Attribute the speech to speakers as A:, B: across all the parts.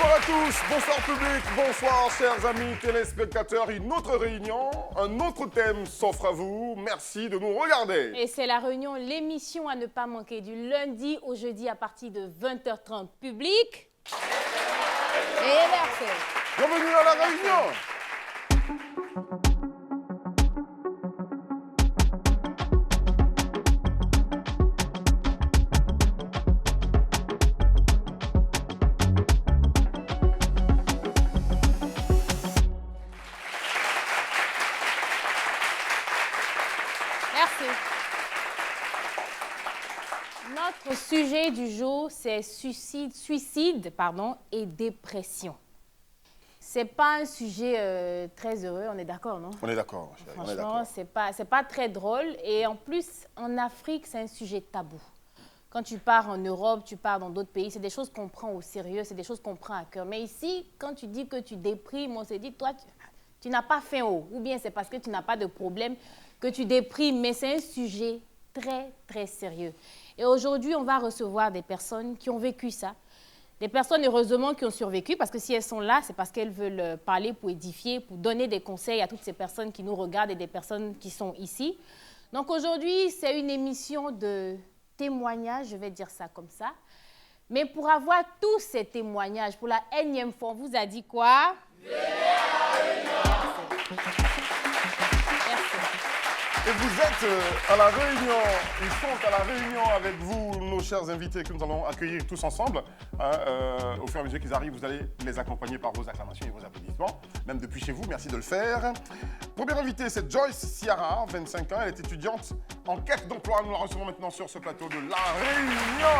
A: Bonsoir à tous, bonsoir public, bonsoir chers amis téléspectateurs. Une autre réunion, un autre thème s'offre à vous. Merci de nous regarder.
B: Et c'est la réunion, l'émission à ne pas manquer du lundi au jeudi à partir de 20h30. Public et versé.
A: Bienvenue à la réunion.
B: Notre sujet du jour, c'est suicide et dépression. C'est pas un sujet très heureux, on est d'accord, non?
A: On est d'accord, chérie, on est
B: Franchement,
A: d'accord.
B: c'est pas très drôle. Et en plus, en Afrique, c'est un sujet tabou. Quand tu pars en Europe, tu pars dans d'autres pays, c'est des choses qu'on prend au sérieux, c'est des choses qu'on prend à cœur. Mais ici, quand tu dis que tu déprimes, on se dit, toi, tu n'as pas faim haut. Ou bien c'est parce que tu n'as pas de problème que tu déprimes. Mais c'est un sujet très, très sérieux. Et aujourd'hui, on va recevoir des personnes qui ont vécu ça. Des personnes, heureusement, qui ont survécu, parce que si elles sont là, c'est parce qu'elles veulent parler pour édifier, pour donner des conseils à toutes ces personnes qui nous regardent et des personnes qui sont ici. Donc aujourd'hui, c'est une émission de témoignages, je vais dire ça comme ça. Mais pour avoir tous ces témoignages, pour la énième fois, on vous a dit quoi?
A: Et vous êtes à la réunion, ils sont à la réunion avec vous, nos chers invités que nous allons accueillir tous ensemble. Au fur et à mesure qu'ils arrivent, vous allez les accompagner par vos acclamations et vos applaudissements, même depuis chez vous, merci de le faire. Première invitée, c'est Joyce Ciara, 25 ans, elle est étudiante en quête d'emploi. Nous la recevons maintenant sur ce plateau de la réunion.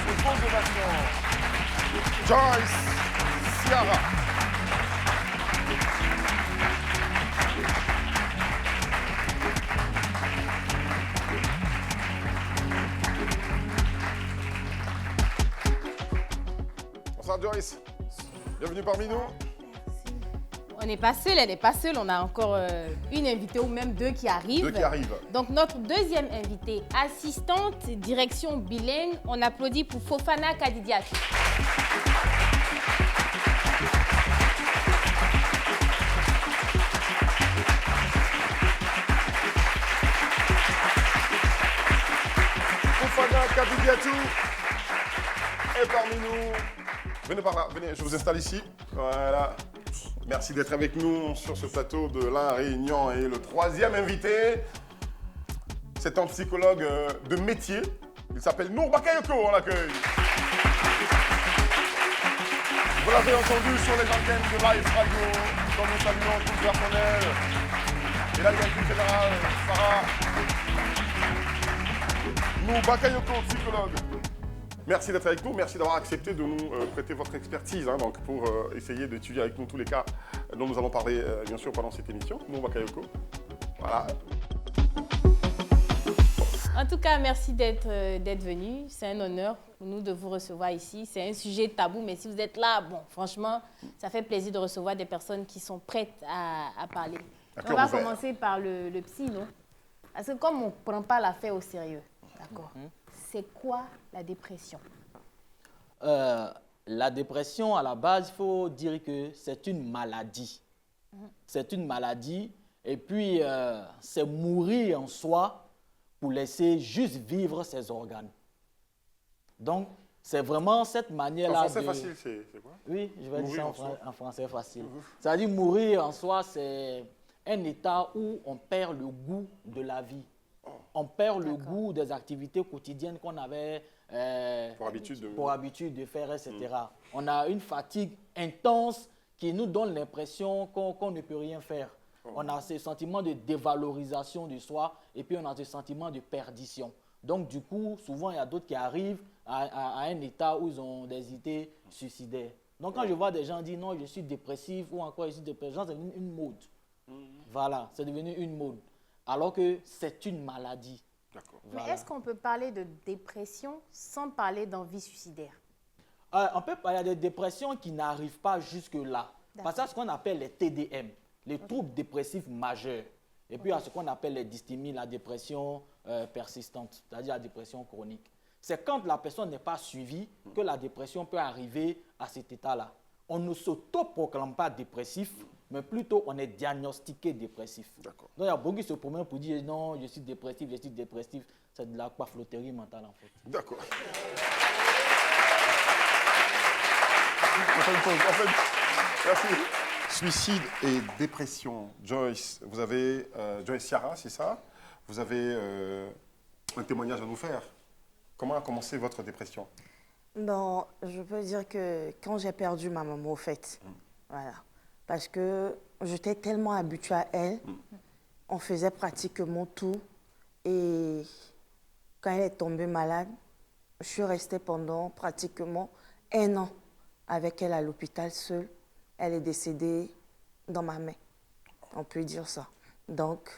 A: C'est pose de Joyce Ciara. Bonsoir Joyce, bienvenue parmi nous.
B: On n'est pas seul, elle n'est pas seule. On a encore une invitée ou même deux qui arrivent.
A: Deux qui arrivent.
B: Donc notre deuxième invitée, assistante direction bilingue, on applaudit pour Fofana Kadidiatou.
A: Fofana Kadidiatou est parmi nous. Venez par là, venez, je vous installe ici. Voilà. Merci d'être avec nous sur ce plateau de la Réunion. Et le troisième invité, c'est un psychologue de métier. Il s'appelle Nour Bakayoko, on l'accueille. Vous l'avez entendu sur les antennes de Live Radio, quand nous saluons tout le personnel. Et la directrice générale, Sarah. Nour Bakayoko, psychologue. Merci d'être avec nous, merci d'avoir accepté de nous prêter votre expertise donc pour essayer d'étudier avec nous tous les cas dont nous allons parler bien sûr pendant cette émission. Nour Bakayoko, voilà.
B: En tout cas, merci d'être venu. C'est un honneur pour nous de vous recevoir ici. C'est un sujet tabou, mais si vous êtes là, bon, franchement, ça fait plaisir de recevoir des personnes qui sont prêtes à parler. On va commencer par le psy, non? Parce que comme on ne prend pas l'affaire au sérieux, d'accord? C'est quoi la dépression?
C: La dépression, à la base, il faut dire que c'est une maladie. C'est une maladie et puis c'est mourir en soi pour laisser juste vivre ses organes. Donc, c'est vraiment cette manière-là.
A: En français facile, c'est quoi?
C: Oui, je vais dire ça en français facile.
A: Mmh.
C: C'est-à-dire mourir en soi, c'est un état où on perd le goût de la vie. On perd le goût des activités quotidiennes qu'on avait pour habitude de faire, etc. On a une fatigue intense qui nous donne l'impression qu'on ne peut rien faire. On a ce sentiment de dévalorisation de soi et puis on a ce sentiment de perdition. Donc du coup, souvent, il y a d'autres qui arrivent à un état où ils ont des idées suicidaires. Donc quand je vois des gens dire non, je suis dépressif ou encore je suis dépressif, c'est devenu une mode. Voilà, c'est devenu une mode. Alors que c'est une maladie.
B: Voilà. Mais est-ce qu'on peut parler de dépression sans parler d'envie suicidaire?
C: On peut parler de dépression qui n'arrive pas jusque-là. Parce que c'est ce qu'on appelle les TDM, les troubles dépressifs majeurs. Et puis, il y a ce qu'on appelle les dysthymies, la dépression persistante, c'est-à-dire la dépression chronique. C'est quand la personne n'est pas suivie que la dépression peut arriver à cet état-là. On ne s'auto-proclame pas dépressif, mais plutôt on est diagnostiqué dépressif. Donc il y a beaucoup qui se promènent pour dire non, je suis dépressif, je suis dépressif. C'est de la pafloterie mentale en fait.
A: D'accord. On fait une pause. Merci. Suicide et dépression. Joyce, vous avez, Joyce Ciara, c'est ça? Vous avez un témoignage à nous faire. Comment a commencé votre dépression?
D: Non, je peux dire que quand j'ai perdu ma maman, au fait, voilà, parce que j'étais tellement habituée à elle, on faisait pratiquement tout, et quand elle est tombée malade, je suis restée pendant pratiquement 1 an avec elle à l'hôpital seule. Elle est décédée dans ma main, on peut dire ça. Donc,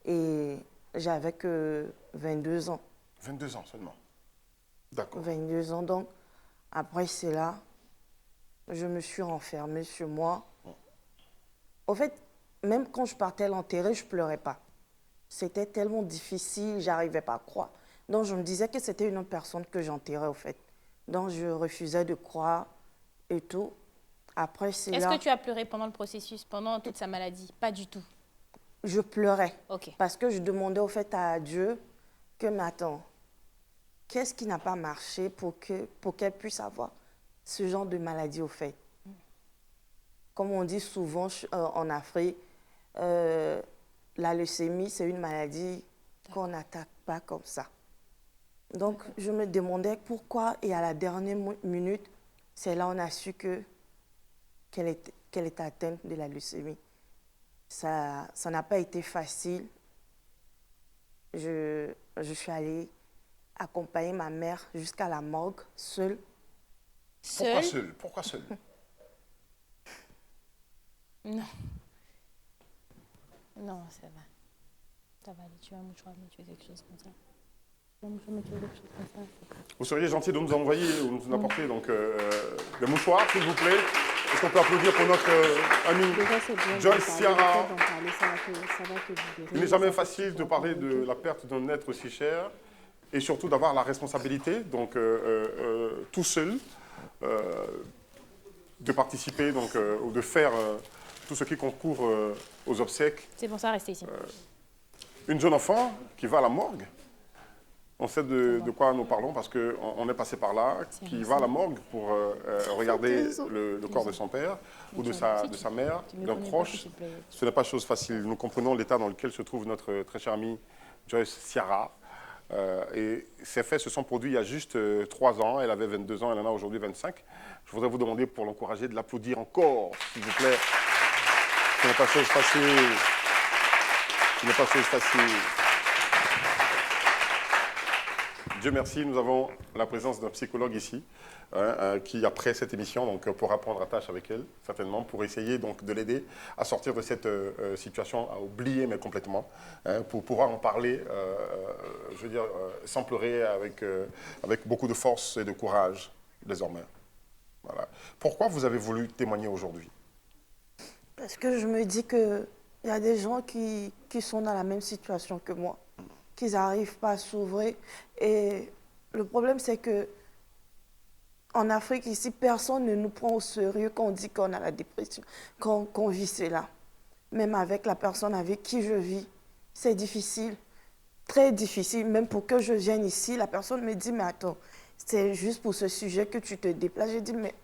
D: et j'avais que 22 ans.
A: 22 ans seulement. D'accord.
D: 22 ans, donc après cela, je me suis renfermée sur moi. Au fait, même quand je partais l'enterrer, je ne pleurais pas. C'était tellement difficile, je n'arrivais pas à croire. Donc je me disais que c'était une autre personne que j'enterrais, au fait. Donc je refusais de croire et tout. Après cela...
B: Est-ce que tu as pleuré pendant le processus, pendant toute sa maladie? Pas du tout.
D: Je pleurais.
B: Ok.
D: Parce que je demandais au fait à Dieu que, mais attends, qu'est-ce qui n'a pas marché pour qu'elle puisse avoir ce genre de maladie au fait? Comme on dit souvent en Afrique, la leucémie, c'est une maladie qu'on n'attaque pas comme ça. Donc, je me demandais pourquoi, et à la dernière minute, c'est là qu'on a su qu'elle était atteinte de la leucémie. Ça n'a pas été facile. Je suis allée accompagner ma mère jusqu'à la morgue, seule.
A: Pourquoi seule? Pourquoi seule?
B: Non. Non, ça va. Ça va aller. Tu vas me tuer quelque chose comme ça.
A: Vous seriez gentil de nous envoyer ou de nous apporter donc, des mouchoirs, s'il vous plaît. Est-ce qu'on peut applaudir pour notre ami Joyce Ciara? Il n'est jamais facile de parler de la perte d'un être aussi cher et surtout d'avoir la responsabilité, donc tout seul, de participer donc, ou de faire tout ce qui concourt aux obsèques.
B: C'est pour ça, restez ici.
A: Une jeune enfant qui va à la morgue. On sait de quoi nous parlons parce qu'on est passé par là, qui va à la morgue pour regarder le corps de son père ou de sa mère, d'un proche. Ce n'est pas chose facile. Nous comprenons l'état dans lequel se trouve notre très chère amie Joyce Ciara. Et ces faits se sont produits il y a juste 3 ans. Elle avait 22 ans, elle en a aujourd'hui 25. Je voudrais vous demander pour l'encourager de l'applaudir encore, s'il vous plaît. Ce n'est pas chose facile. Ce n'est pas chose facile. Dieu merci, nous avons la présence d'un psychologue ici, qui, après cette émission, donc, pourra prendre à tâche avec elle, certainement, pour essayer donc, de l'aider à sortir de cette situation, à oublier, mais complètement, pour pouvoir en parler, je veux dire, sans pleurer, avec beaucoup de force et de courage, désormais. Voilà. Pourquoi vous avez voulu témoigner aujourd'hui?
D: Parce que je me dis qu'il y a des gens qui sont dans la même situation que moi, qu'ils n'arrivent pas à s'ouvrir. Et le problème, c'est que en Afrique, ici, personne ne nous prend au sérieux quand on dit qu'on a la dépression, qu'on vit cela. Même avec la personne avec qui je vis, c'est difficile, très difficile. Même pour que je vienne ici, la personne me dit, mais attends, c'est juste pour ce sujet que tu te déplaces. Je dis, mais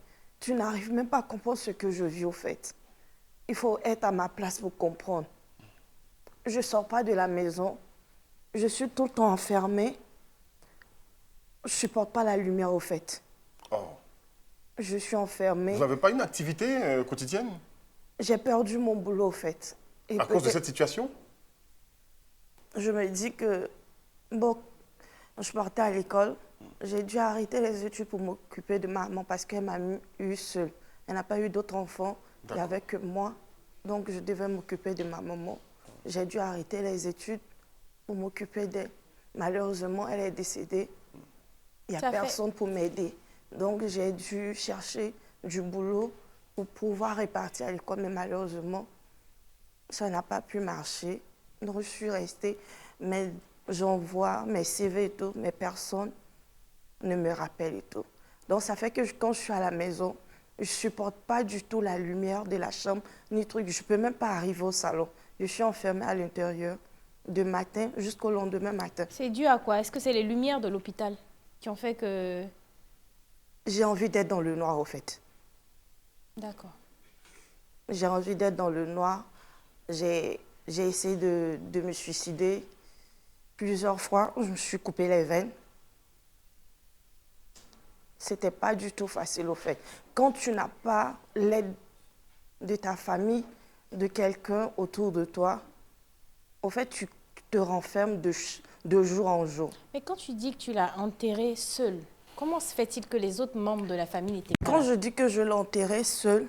D: tu n'arrives même pas à comprendre ce que je vis au fait. Il faut être à ma place pour comprendre. Je ne sors pas de la maison. Je suis tout le temps enfermée. Je ne supporte pas la lumière au fait.
A: Oh.
D: Je suis enfermée.
A: Vous n'avez pas une activité quotidienne?
D: J'ai perdu mon boulot au fait. Et
A: à cause de cette situation?
D: Je me dis que, bon, je partais à l'école. J'ai dû arrêter les études pour m'occuper de maman parce qu'elle m'a eu seule. Elle n'a pas eu d'autres enfants. Il n'y avait que moi. Donc, je devais m'occuper de ma maman. J'ai dû arrêter les études pour m'occuper d'elle. Malheureusement, elle est décédée. Il n'y a personne pour m'aider. Donc, j'ai dû chercher du boulot pour pouvoir repartir à l'école. Mais malheureusement, ça n'a pas pu marcher. Donc, je suis restée. Mais j'envoie mes CV et tout, mais personne ne me rappelle et tout. Donc ça fait que quand je suis à la maison, je ne supporte pas du tout la lumière de la chambre, ni truc. Je ne peux même pas arriver au salon. Je suis enfermée à l'intérieur de matin jusqu'au lendemain matin.
B: C'est dû à quoi? Est-ce que c'est les lumières de l'hôpital qui ont fait que...
D: J'ai envie d'être dans le noir, au fait.
B: D'accord.
D: J'ai envie d'être dans le noir. J'ai essayé de me suicider plusieurs fois. Je me suis coupé les veines. C'était pas du tout facile, au fait. Quand tu n'as pas l'aide de ta famille, de quelqu'un autour de toi, au fait, tu te renfermes de jour en jour.
B: Mais quand tu dis que tu l'as enterré seul, comment se fait-il que les autres membres de la famille n'étaient pas
D: Quand
B: là?
D: je dis que je l'ai enterré seul,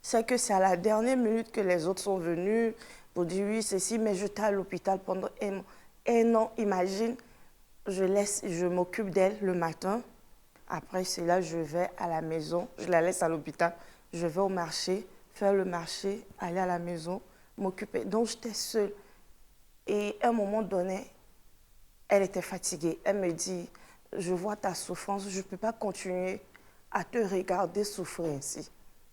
D: c'est que c'est à la dernière minute que les autres sont venus pour dire oui, ceci, mais j'étais à l'hôpital pendant un an. Imagine, je m'occupe d'elle le matin. Après, c'est là je vais à la maison. Je la laisse à l'hôpital. Je vais au marché, faire le marché, aller à la maison, m'occuper. Donc, j'étais seule. Et à un moment donné, elle était fatiguée. Elle me dit, je vois ta souffrance, je ne peux pas continuer à te regarder souffrir ainsi.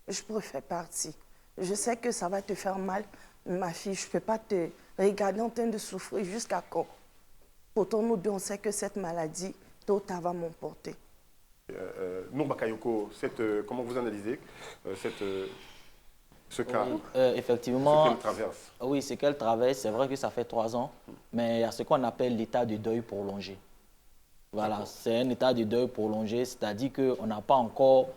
D: Je préfère partir. Je sais que ça va te faire mal, ma fille. Je ne peux pas te regarder en train de souffrir jusqu'à quand. Pourtant, nous deux, on sait que cette maladie, tôt ou tard, va m'emporter.
A: Nour Bakayoko, comment vous analysez ce cas,
C: effectivement,
A: ce qu'elle traverse?
C: Oui, ce qu'elle traverse, c'est vrai que ça fait 3 ans, mais il y a ce qu'on appelle l'état de deuil prolongé. Voilà, c'est un état de deuil prolongé, c'est-à-dire qu'on n'a pas encore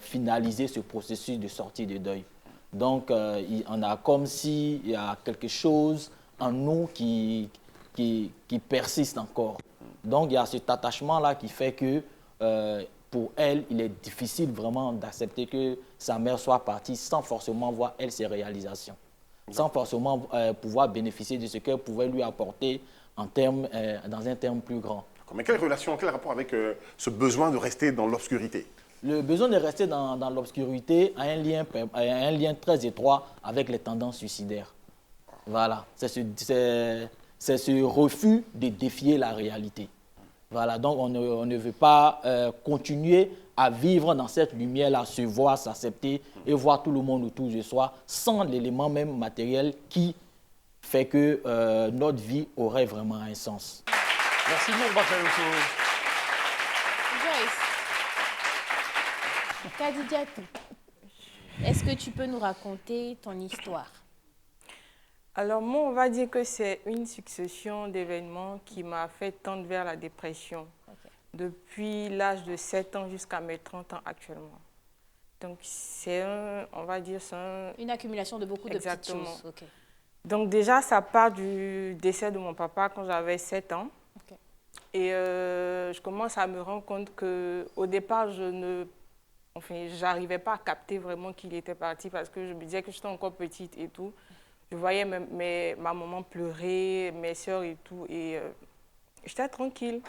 C: finalisé ce processus de sortie de deuil. Donc, on a comme s'il y a quelque chose en nous qui persiste encore. Donc, il y a cet attachement-là qui fait que pour elle, il est difficile vraiment d'accepter que sa mère soit partie sans forcément voir, elle, ses réalisations. Sans forcément pouvoir bénéficier de ce qu'elle pouvait lui apporter dans un terme plus grand.
A: Mais quelle relation, quel rapport avec ce besoin de rester dans l'obscurité?
C: Le besoin de rester dans l'obscurité a un lien très étroit avec les tendances suicidaires. Voilà, c'est ce refus de défier la réalité. Voilà, donc on ne veut pas continuer à vivre dans cette lumière-là, se voir, s'accepter et voir tout le monde autour de soi sans l'élément même matériel qui fait que notre vie aurait vraiment un sens.
A: Merci Nour Bakayoko.
B: Joyce, Kadidiatou, est-ce que tu peux nous raconter ton histoire?
E: Alors moi, on va dire que c'est une succession d'événements qui m'a fait tendre vers la dépression.
B: Okay.
E: Depuis l'âge de 7 ans jusqu'à mes 30 ans actuellement. Donc c'est on va dire,
B: une accumulation de beaucoup de petites choses. Okay.
E: Donc déjà, ça part du décès de mon papa quand j'avais 7 ans.
B: Okay.
E: Et je commence à me rendre compte qu'au départ, j'arrivais pas à capter vraiment qu'il était parti parce que je me disais que j'étais encore petite et tout. Je voyais ma maman pleurer, mes soeurs et tout, et j'étais tranquille.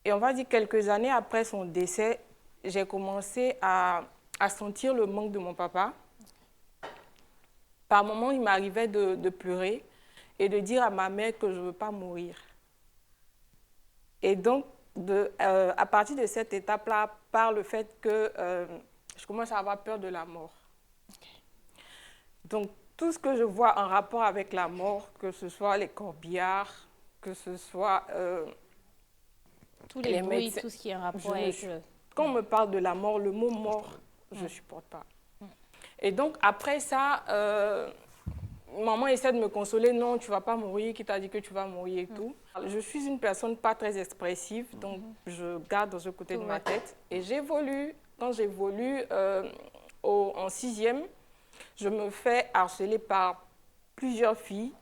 E: Et on va dire quelques années après son décès, j'ai commencé à sentir le manque de mon papa. Par moments, il m'arrivait de pleurer et de dire à ma mère que je ne veux pas mourir. Et donc, à partir de cette étape-là, par le fait que je commence à avoir peur de la mort. Okay. Donc, tout ce que je vois en rapport avec la mort, que ce soit les corbillards, que ce soit
B: tous les bruits, médecins, tout ce qui est en rapport avec
E: Quand on me parle de la mort, le mot mort, je ne supporte pas. Et donc, après ça, maman essaie de me consoler. Non, tu ne vas pas mourir, qui t'a dit que tu vas mourir et tout. Je suis une personne pas très expressive, donc je garde dans ce côté de ma tête. Et j'évolue. Quand j'évolue en 6e, je me fais harceler par plusieurs filles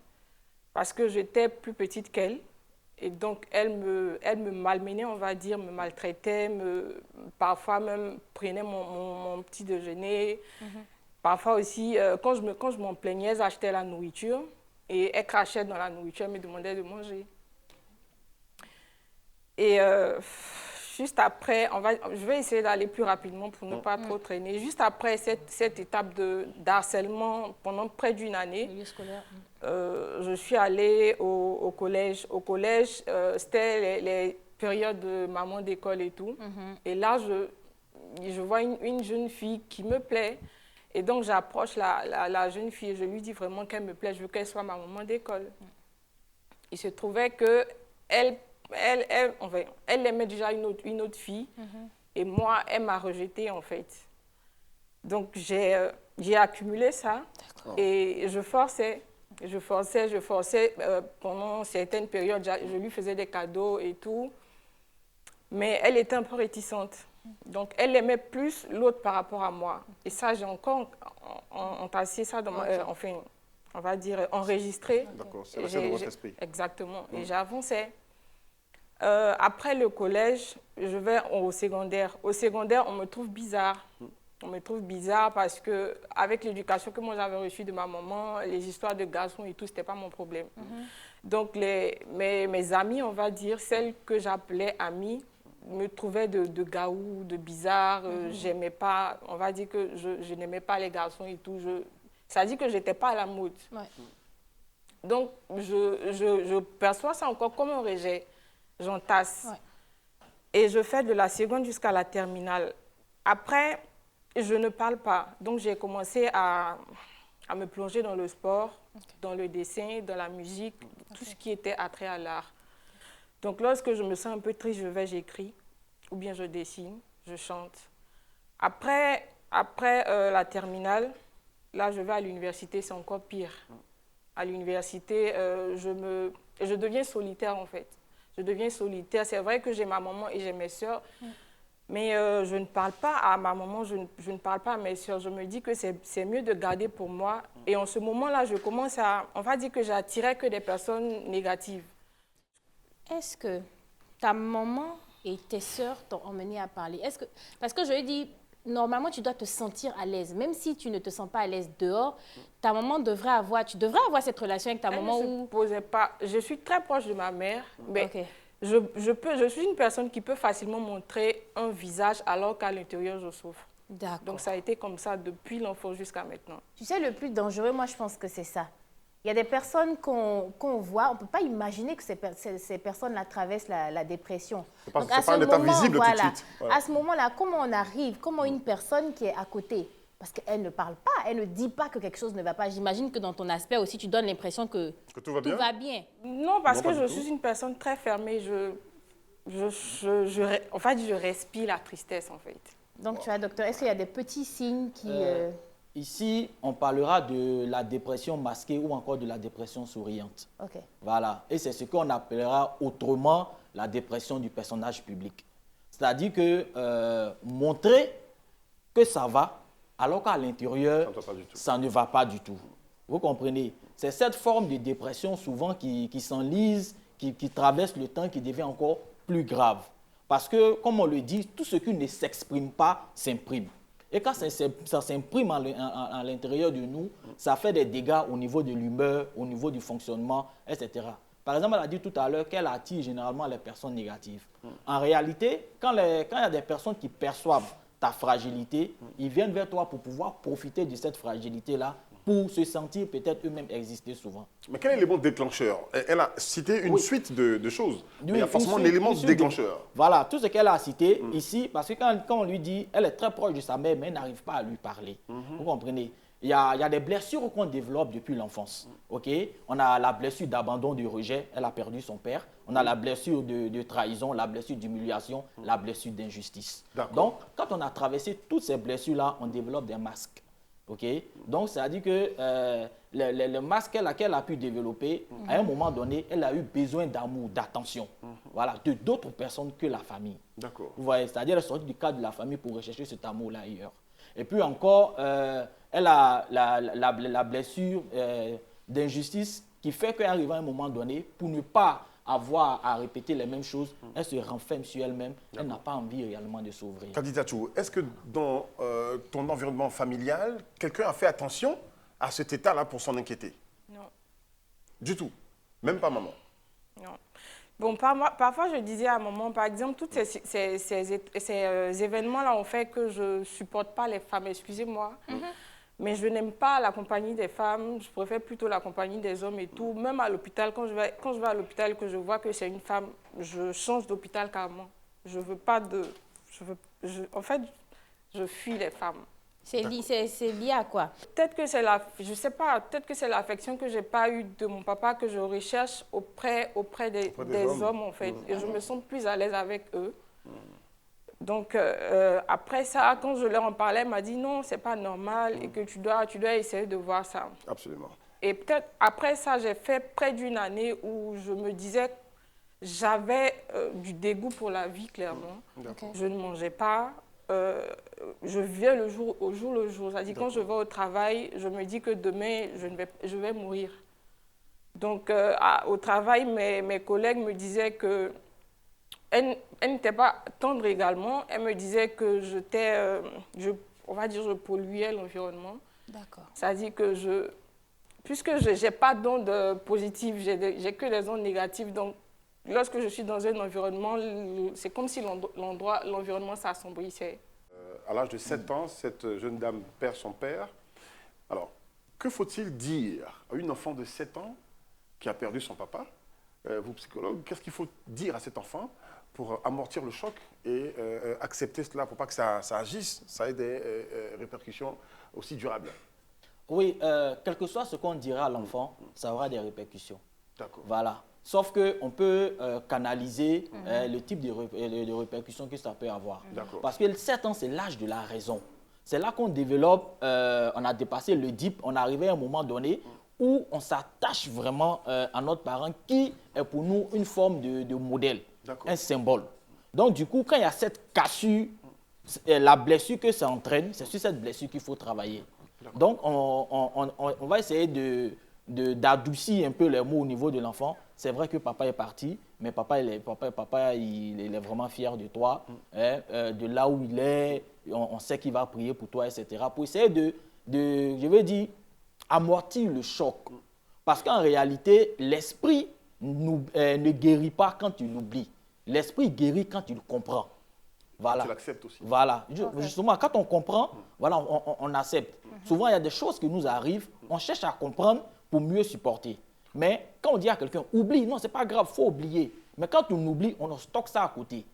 E: parce que j'étais plus petite qu'elle. Et donc, elle me malmenait, on va dire, me maltraitait, parfois même prenait mon petit déjeuner. Parfois aussi, quand je m'en plaignais, elle achetait la nourriture et elle crachait dans la nourriture, elle me demandait de manger. Et juste après, je vais essayer d'aller plus rapidement pour ne pas trop traîner. Juste après cette étape d'harcèlement pendant près d'une année, je suis allée au collège. Au collège, c'était les période de maman d'école et tout. Et là, je vois une jeune fille qui me plaît. Et donc, j'approche la jeune fille et je lui dis vraiment qu'elle me plaît. Je veux qu'elle soit ma maman d'école. Il se trouvait qu'elle aimait déjà une autre fille. Et moi, elle m'a rejetée, en fait. Donc, j'ai accumulé ça. Et je forçais. Pendant certaines périodes, je lui faisais des cadeaux et tout. Mais elle était un peu réticente. Donc, elle aimait plus l'autre par rapport à moi. Et ça, j'ai encore entassé ça, enfin, on va dire, enregistré.
A: D'accord, c'est resté dans votre esprit.
E: Exactement. Et j'avançais. Après le collège, je vais au secondaire. Au secondaire, on me trouve bizarre. On me trouve bizarre parce qu'avec l'éducation que moi j'avais reçue de ma maman, les histoires de garçons et tout, ce n'était pas mon problème. Donc, mes amis, on va dire, celles que j'appelais amies, me trouvaient de gaou, de bizarre. J'aimais pas, on va dire que je n'aimais pas les garçons et tout. Ça dit que je n'étais pas à la mode. Donc, je perçois ça encore comme un rejet. J'entasse. Et je fais de la seconde jusqu'à la terminale. Après, je ne parle pas. Donc, j'ai commencé à me plonger dans le sport, dans le dessin, dans la musique, tout ce qui était attrait à l'art. Donc, lorsque je me sens un peu triste, j'écris, ou bien je dessine, je chante. Après la terminale, là, je vais à l'université, c'est encore pire. À l'université, je deviens solitaire, en fait. Je deviens solitaire. C'est vrai que j'ai ma maman et j'ai mes sœurs, mais je ne parle pas à ma maman, je ne parle pas à mes sœurs. Je me dis que c'est mieux de garder pour moi. Et en ce moment-là, je commence on va dire que j'attirais que des personnes négatives.
B: Est-ce que ta maman et tes sœurs t'ont emmené à parler? Parce que je lui dis, normalement, tu dois te sentir à l'aise. Même si tu ne te sens pas à l'aise dehors, ta maman tu devrais avoir cette relation avec ta maman.
E: Elle ne se posait pas. Je suis très proche de ma mère, mais je suis une personne qui peut facilement montrer un visage alors qu'à l'intérieur, je souffre. Donc, ça a été comme ça depuis l'enfance jusqu'à maintenant.
B: Tu sais, le plus dangereux, moi, je pense que c'est ça. Il y a des personnes qu'on voit, on ne peut pas imaginer que ces personnes-là traversent la dépression.
A: Ce n'est pas un état visible tout de suite.
B: À ce moment-là, comment on arrive, comment une personne qui est à côté, parce qu'elle ne parle pas, elle ne dit pas que quelque chose ne va pas. J'imagine que dans ton aspect aussi, tu donnes l'impression que tout va bien.
E: Non, parce que je suis une personne très fermée. En fait, je respire la tristesse, en fait.
B: Donc, tu vois, docteur, est-ce qu'il y a des petits signes qui...
C: Ici, on parlera de la dépression masquée ou encore de la dépression souriante. Voilà. Et c'est ce qu'on appellera autrement la dépression du personnage public. C'est-à-dire que montrer que ça va, alors qu'à l'intérieur, ça ne va pas du tout. Vous comprenez? C'est cette forme de dépression souvent qui s'enlise, qui traverse le temps, qui devient encore plus grave. Parce que, comme on le dit, tout ce qui ne s'exprime pas s'imprime. Et quand ça s'imprime à l'intérieur de nous, ça fait des dégâts au niveau de l'humeur, au niveau du fonctionnement, etc. Par exemple, elle a dit tout à l'heure qu'elle attire généralement les personnes négatives. En réalité, quand il y a des personnes qui perçoivent ta fragilité, ils viennent vers toi pour pouvoir profiter de cette fragilité-là, pour se sentir peut-être eux-mêmes exister souvent.
A: Mais quel est l'élément déclencheur? Elle a cité une suite de choses. Mais il y a forcément un élément déclencheur.
C: Voilà, tout ce qu'elle a cité ici, parce que quand on lui dit, elle est très proche de sa mère, mais elle n'arrive pas à lui parler. Vous comprenez? Il y a des blessures qu'on développe depuis l'enfance. On a la blessure d'abandon, de rejet, elle a perdu son père. On a la blessure de trahison, la blessure d'humiliation, la blessure d'injustice. Donc, quand on a traversé toutes ces blessures-là, on développe des masques. Donc, c'est-à-dire que le masque qu'elle a pu développer, à un moment donné, elle a eu besoin d'amour, d'attention, voilà, de d'autres personnes que la famille.
A: D'accord.
C: Vous voyez, c'est-à-dire elle est sortie du cadre de la famille pour rechercher cet amour-là ailleurs. Et puis encore, elle a la blessure d'injustice qui fait qu'arrive à un moment donné, pour ne pas avoir à répéter les mêmes choses, elle se renferme sur elle-même, elle n'a pas envie réellement de s'ouvrir.
A: Kadidiatou, est-ce que dans ton environnement familial, quelqu'un a fait attention à cet état-là pour s'en inquiéter?
E: Non.
A: Du tout? Même pas maman?
E: Non. Bon, parfois je disais à maman, par exemple, tous ces événements-là ont fait que je ne supporte pas les femmes, excusez-moi. Mais je n'aime pas la compagnie des femmes, je préfère plutôt la compagnie des hommes et tout. Même à l'hôpital, quand je vais à l'hôpital, que je vois que c'est une femme, je change d'hôpital carrément. Je veux pas de... en fait, je fuis les femmes.
B: C'est lié à quoi?
E: Peut-être que c'est je sais pas, peut-être que c'est l'affection que j'ai pas eue de mon papa que je recherche auprès des hommes, en fait. Et je me sens plus à l'aise avec eux. Donc, après ça, quand je leur en parlais, elle m'a dit non, c'est pas normal et que tu dois essayer de voir ça.
A: Absolument.
E: Et peut-être après ça, j'ai fait près d'une année où je me disais, j'avais du dégoût pour la vie, clairement. Je ne mangeais pas. Je vivais le jour au jour le jour. C'est-à-dire quand je vais au travail, je me dis que demain, je vais mourir. Donc, au travail, mes collègues me disaient que elle n'était pas tendre également. Elle me disait que on va dire, je polluais l'environnement.
B: D'accord.
E: C'est-à-dire que puisque je n'ai pas d'ondes positives, j'ai que des ondes négatives. Donc, lorsque je suis dans un environnement, c'est comme si l'environnement s'assombrissait.
A: À l'âge de 7 ans, cette jeune dame perd son père. Alors, que faut-il dire à une enfant de 7 ans qui a perdu son papa? Vous, psychologue, qu'est-ce qu'il faut dire à cet enfant pour amortir le choc et accepter cela pour pas que ça agisse, ça ait des répercussions aussi durables?
C: Oui, quel que soit ce qu'on dira à l'enfant, ça aura des répercussions.
A: D'accord.
C: Voilà. Sauf qu'on peut canaliser le type de répercussions que ça peut avoir. Parce que 7 ans, c'est l'âge de la raison. C'est là qu'on développe, on a dépassé le deep, on est arrivé à un moment donné où on s'attache vraiment à notre parent qui est pour nous une forme de modèle, un symbole. Donc du coup, quand il y a cette cassure, la blessure que ça entraîne, c'est sur cette blessure qu'il faut travailler. Donc on va essayer d'adoucir un peu les mots au niveau de l'enfant. C'est vrai que papa est parti, mais papa il est vraiment fier de toi, de là où il est, on sait qu'il va prier pour toi, etc. Pour essayer je veux dire, amortir le choc. Parce qu'en réalité, l'esprit ne guérit pas quand tu l'oublies. L'esprit guérit quand tu le comprends. Voilà.
A: Tu l'acceptes aussi.
C: Voilà. Justement, quand on comprend, voilà, on accepte. Souvent, il y a des choses qui nous arrivent, on cherche à comprendre pour mieux supporter. Mais quand on dit à quelqu'un, oublie, non, c'est pas grave, il faut oublier. Mais quand on oublie, on stocke ça à côté.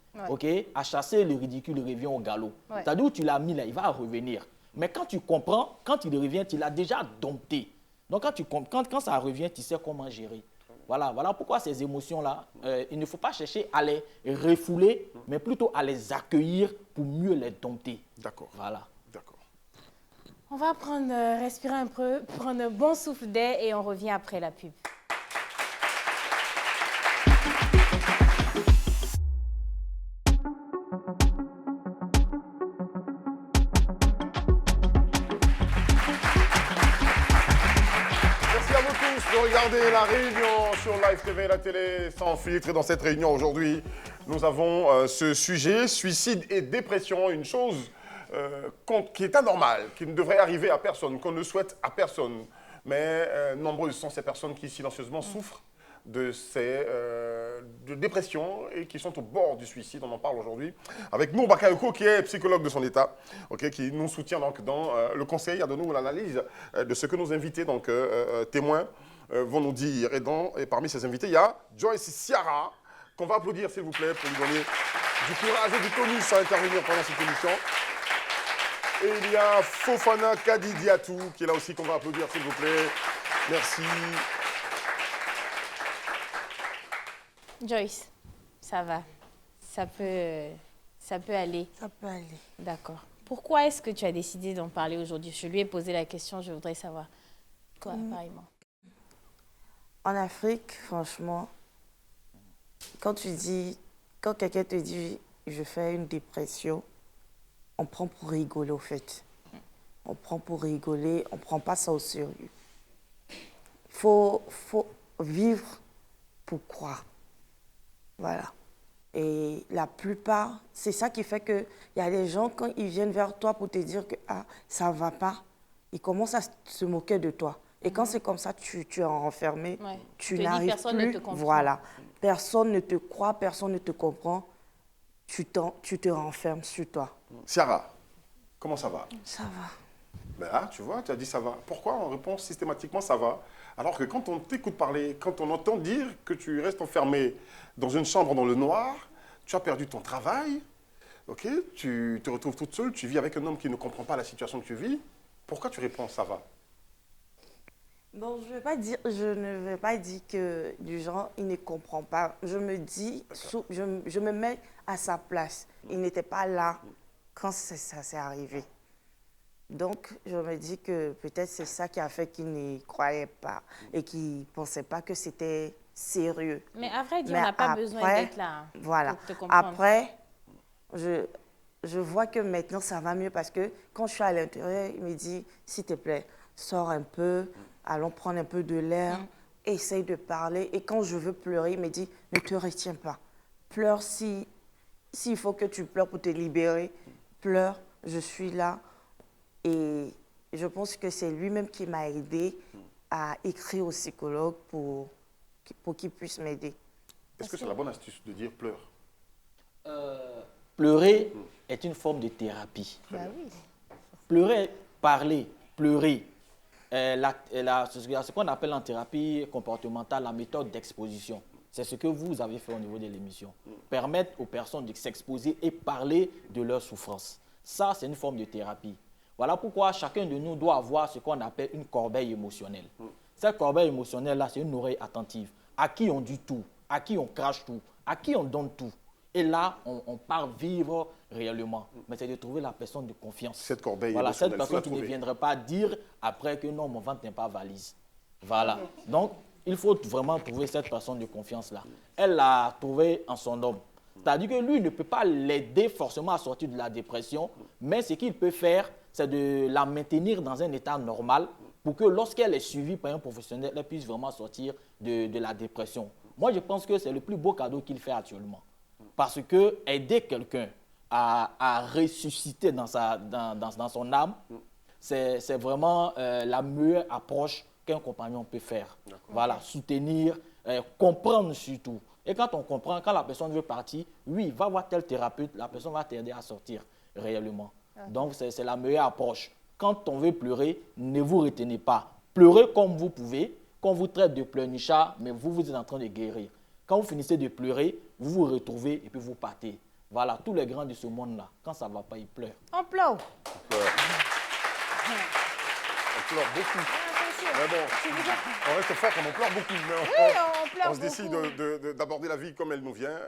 C: À chasser le ridicule, il revient au galop. C'est-à-dire où tu l'as mis là, il va revenir. Mais quand tu comprends, quand il revient, tu l'as déjà dompté. Donc quand ça revient, tu sais comment gérer. Voilà pourquoi ces émotions-là, il ne faut pas chercher à les refouler, mais plutôt à les accueillir pour mieux les dompter.
A: D'accord.
C: Voilà.
A: D'accord.
B: On va respirer un peu, prendre un bon souffle d'air et on revient après la pub.
A: De regarder la réunion sur Live TV, la télé sans filtre. Et dans cette réunion aujourd'hui, nous avons ce sujet, suicide et dépression, une chose qui est anormale, qui ne devrait arriver à personne, qu'on ne souhaite à personne. Mais nombreuses sont ces personnes qui silencieusement souffrent de dépression et qui sont au bord du suicide. On en parle aujourd'hui avec Nour Bakayoko, qui est psychologue de son état, qui nous soutient donc dans le conseil, à donner l'analyse de ce que nos invités, témoins, vont nous dire. Et parmi ces invités, il y a Joyce Siara, qu'on va applaudir s'il vous plaît, pour lui donner du courage et du tonus à intervenir pendant cette émission. Et il y a Fofana Kadidiatou, qui est là aussi, qu'on va applaudir s'il vous plaît. Merci.
B: Joyce, ça va. Ça peut aller.
D: Ça peut aller.
B: D'accord. Pourquoi est-ce que tu as décidé d'en parler aujourd'hui? Je lui ai posé la question, je voudrais savoir. Quoi, pareillement?
D: En Afrique, franchement, quand quelqu'un te dit je fais une dépression, on prend pour rigoler au fait. On prend pour rigoler, on ne prend pas ça au sérieux. Il faut vivre pour croire. Voilà. Et la plupart, c'est ça qui fait qu'il y a des gens, quand ils viennent vers toi pour te dire que ça ne va pas, ils commencent à se moquer de toi. Et quand c'est comme ça, tu es renfermé, tu n'arrives plus.
B: Ne te comprend.
D: Voilà. Personne ne te croit, personne ne te comprend. Tu te renfermes sur toi.
A: Siara, comment ça va?
D: Ça va.
A: Ben là, tu vois, tu as dit ça va. Pourquoi on répond systématiquement ça va? Alors que quand on t'écoute parler, quand on entend dire que tu restes enfermé dans une chambre dans le noir, tu as perdu ton travail, ok, tu te retrouves toute seule, tu vis avec un homme qui ne comprend pas la situation que tu vis, pourquoi tu réponds ça va?
D: Bon, je ne vais pas dire que du genre, il ne comprend pas. Je me dis, je me mets à sa place. Il n'était pas là quand ça s'est arrivé. Donc, je me dis que peut-être c'est ça qui a fait qu'il n'y croyait pas et qu'il ne pensait pas que c'était sérieux.
B: Mais à vrai dire, on n'a pas besoin d'être là
D: voilà.
B: pour te comprendre.
D: Après, je vois que maintenant, ça va mieux parce que quand je suis à l'intérieur, il me dit, s'il te plaît, sors un peu, allons prendre un peu de l'air, essaye de parler. Et quand je veux pleurer, il me dit, ne te retiens pas. Pleure s'il faut que tu pleures pour te libérer. Pleure, je suis là. Et je pense que c'est lui-même qui m'a aidé à écrire au psychologue pour qu'il puisse m'aider.
A: Est-ce que c'est la bonne astuce de dire pleure?
C: Pleurer est une forme de thérapie.
B: Bah oui.
C: Pleurer, parler, pleurer. Ce qu'on appelle en thérapie comportementale la méthode d'exposition. C'est ce que vous avez fait au niveau de l'émission. Permettre aux personnes de s'exposer et parler de leur souffrance. Ça, c'est une forme de thérapie. Voilà pourquoi chacun de nous doit avoir ce qu'on appelle une corbeille émotionnelle. Cette corbeille émotionnelle-là, c'est une oreille attentive. À qui on dit tout, à qui on crache tout, à qui on donne tout. Et là, on part vivre réellement. Mais c'est de trouver la personne de confiance.
A: Cette corbeille
C: voilà,
A: émotionnelle,
C: cette personne qui ne viendrait pas dire après que non, mon ventre n'est pas valise. Voilà. Donc, il faut vraiment trouver cette personne de confiance-là. Elle l'a trouvée en son homme. C'est-à-dire que lui ne peut pas l'aider forcément à sortir de la dépression, mais ce qu'il peut faire, c'est de la maintenir dans un état normal pour que lorsqu'elle est suivie par un professionnel, elle puisse vraiment sortir de la dépression. Moi, je pense que c'est le plus beau cadeau qu'il fait actuellement. Parce que aider quelqu'un à ressusciter dans son âme, c'est vraiment la meilleure approche qu'un compagnon peut faire. Voilà, soutenir, comprendre surtout. Et quand on comprend, quand la personne veut partir, oui, va voir tel thérapeute, la personne va t'aider à sortir réellement. Donc, c'est la meilleure approche. Quand on veut pleurer, ne vous retenez pas. Pleurez comme vous pouvez, qu'on vous traite de pleurnichard, mais vous êtes en train de guérir. Quand vous finissez de pleurer, vous vous retrouvez et puis vous partez. Voilà, tous les grands de ce monde-là, quand ça ne va pas, ils pleurent.
B: On pleure.
A: On pleure. On pleure beaucoup. Mais bon, on reste fort quand on pleure beaucoup. Mais on se décide d'aborder la vie comme elle nous vient.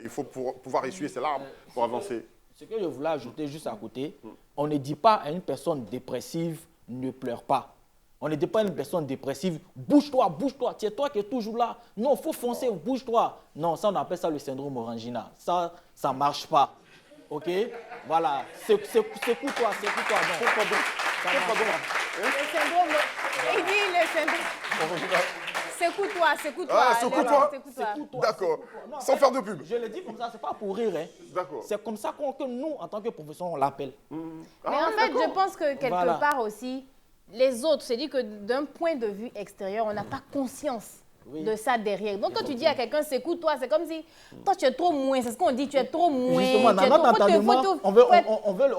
A: Il faut pouvoir essuyer ses larmes pour avancer.
C: Ce que je voulais ajouter juste à côté, on ne dit pas à une personne dépressive, ne pleure pas. On ne dit pas à une personne dépressive, bouge-toi, c'est toi qui es toujours là. Non, il faut foncer, bouge-toi. Non, ça on appelle ça le syndrome Orangina. Ça ne marche pas. Ok? Voilà, secoue-toi.
B: Le syndrome, il dit le syndrome. Secoue-toi.
A: Ah, secoue-toi. D'accord. Sans faire de pub.
C: Je le dis comme ça, c'est pas pour rire. Hein.
A: D'accord.
C: C'est comme ça que nous, en tant que professeurs, on l'appelle.
B: Mais en fait, je pense que quelque part aussi, les autres, c'est dit que d'un point de vue extérieur, on n'a pas conscience de ça derrière. Donc, quand tu dis à quelqu'un, secoue-toi, c'est comme si toi, tu es trop moins. C'est ce qu'on dit, tu es trop moins.
C: Justement, dans notre entendement, on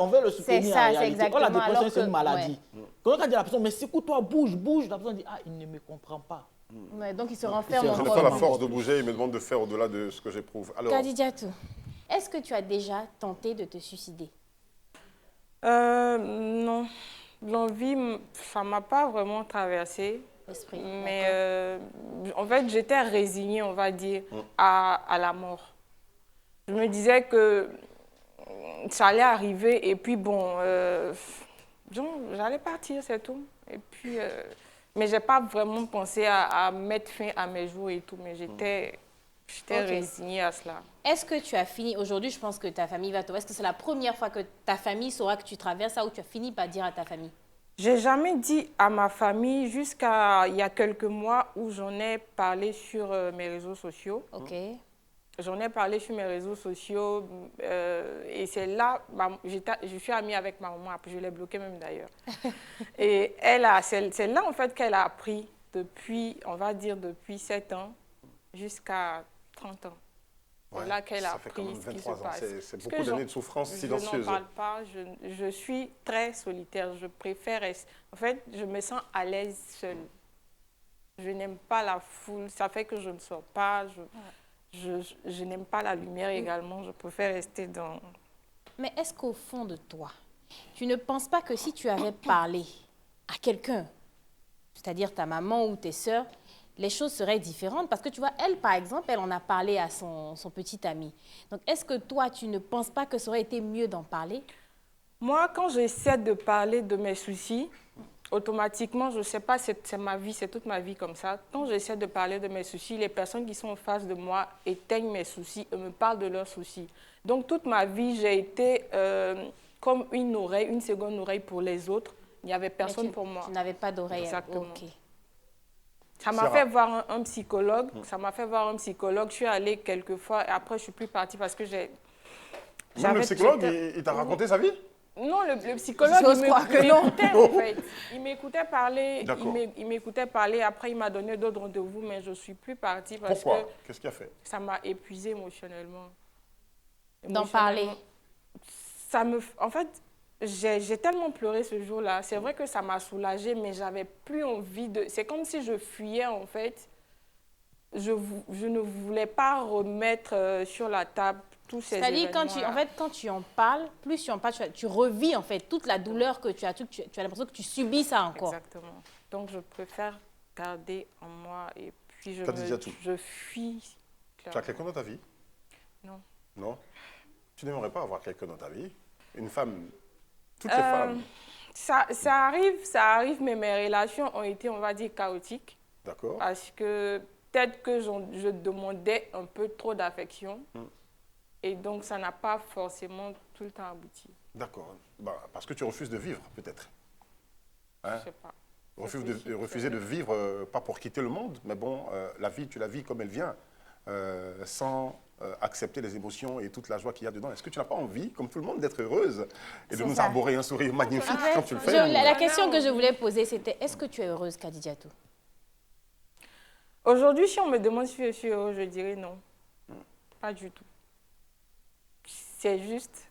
C: veut le soutenir.
B: C'est ça, c'est exactement.
C: La dépression, c'est une maladie. Quand on dit à la personne, mais secoue-toi, bouge, la personne dit, ah, il ne me comprend pas.
B: Ouais, donc, il se renferme encore.
A: Je n'ai pas la force de bouger, il me demande de faire au-delà de ce que j'éprouve.
B: Khadijatou, est-ce que tu as déjà tenté de te suicider?
E: Non. L'envie, ça ne m'a pas vraiment traversée.
B: L'esprit.
E: Mais en fait, j'étais résignée, on va dire, à la mort. Je me disais que ça allait arriver et puis bon, j'allais partir, c'est tout. Et puis, mais je n'ai pas vraiment pensé à mettre fin à mes jours et tout, mais j'étais résignée à cela.
B: Est-ce que tu as fini, aujourd'hui je pense que ta famille va te voir, est-ce que c'est la première fois que ta famille saura que tu traverses ça ou tu as fini par dire à ta famille?
E: J'ai jamais dit à ma famille jusqu'à il y a quelques mois où j'en ai parlé sur mes réseaux sociaux.
B: Ok.
E: J'en ai parlé sur mes réseaux sociaux et c'est là, je suis amie avec ma maman, je l'ai bloquée même d'ailleurs. Et c'est là en fait qu'elle a appris depuis, on va dire depuis 7 ans jusqu'à 30 ans. C'est là qu'elle a appris ce qui se passe.
A: C'est beaucoup d'années de souffrance silencieuse.
E: Je n'en parle pas, je suis très solitaire, je préfère... En fait, je me sens à l'aise seule. Je n'aime pas la foule, ça fait que je ne sors pas, je n'aime pas la lumière également, je préfère rester dans...
B: Mais est-ce qu'au fond de toi, tu ne penses pas que si tu avais parlé à quelqu'un, c'est-à-dire ta maman ou tes sœurs, les choses seraient différentes? Parce que tu vois, elle, par exemple, elle en a parlé à son petit ami. Donc, est-ce que toi, tu ne penses pas que ça aurait été mieux d'en parler?
E: Moi, quand j'essaie de parler de mes soucis, automatiquement, je ne sais pas, c'est ma vie, c'est toute ma vie comme ça. Quand j'essaie de parler de mes soucis, les personnes qui sont en face de moi éteignent mes soucis et me parlent de leurs soucis. Donc, toute ma vie, j'ai été comme une oreille, une seconde oreille pour les autres. Il n'y avait personne pour moi.
B: Tu n'avais pas d'oreille.
E: Exactement.
B: Okay.
E: Ça m'a fait voir un psychologue. Ça m'a fait voir un psychologue. Je suis allée quelques fois et après, je ne suis plus partie parce que j'ai...
A: Même le psychologue, il t'a raconté sa vie?
E: Non, le psychologue, il m'écoutait en fait. Il m'écoutait parler, il m'écoutait parler. Après, il m'a donné d'autres rendez-vous, mais je ne suis plus partie parce
A: Pourquoi?
E: que...
A: Qu'est-ce qu'il a fait?
E: Ça m'a épuisée émotionnellement.
B: D'en parler?
E: En fait, j'ai tellement pleuré ce jour-là. C'est vrai que ça m'a soulagée, mais j'avais plus envie de... C'est comme si je fuyais, en fait. Je ne voulais pas remettre sur la table tous ces événements-là.
B: C'est-à-dire, quand tu en parles, plus tu en parles, tu revis, en fait, toute la douleur que tu as l'impression que tu subis ça encore.
E: Exactement. Donc, je préfère garder en moi et puis je fuis.
A: Tu as quelqu'un dans ta vie?
E: Non.
A: Non? Tu n'aimerais pas avoir quelqu'un dans ta vie? Une femme? Toutes les femmes?
E: Ça arrive, mais mes relations ont été, on va dire, chaotiques.
A: D'accord.
E: Parce que peut-être que je demandais un peu trop d'affection. Et donc, ça n'a pas forcément tout le temps abouti.
A: D'accord. Parce que tu refuses de vivre, peut-être. Hein?
E: Je ne sais pas.
A: Refuser de vivre, pas pour quitter le monde, mais bon, la vie, tu la vis comme elle vient, sans accepter les émotions et toute la joie qu'il y a dedans. Est-ce que tu n'as pas envie, comme tout le monde, d'être heureuse et de nous arborer un sourire magnifique quand tu le fais?
B: La question que je voulais poser, c'était, est-ce que tu es heureuse, Kady Diatou?
E: Aujourd'hui, si on me demande si je suis heureuse, je dirais non. Pas du tout. C'est juste...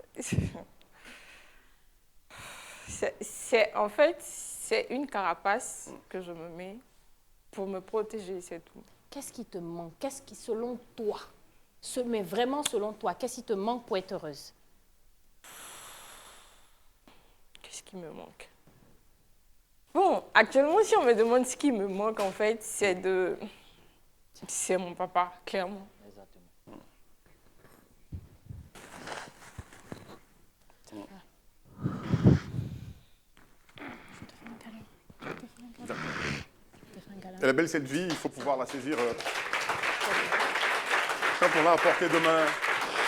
E: en fait, c'est une carapace que je me mets pour me protéger, c'est tout.
B: Qu'est-ce qui te manque? Qu'est-ce qui, selon toi, mais vraiment selon toi, qu'est-ce qui te manque pour être heureuse?
E: Qu'est-ce qui me manque? Bon, actuellement, si on me demande ce qui me manque, en fait, c'est mon papa, clairement.
C: Exactement.
A: Elle est belle cette vie, il faut pouvoir la saisir quand on l'a apportée de main.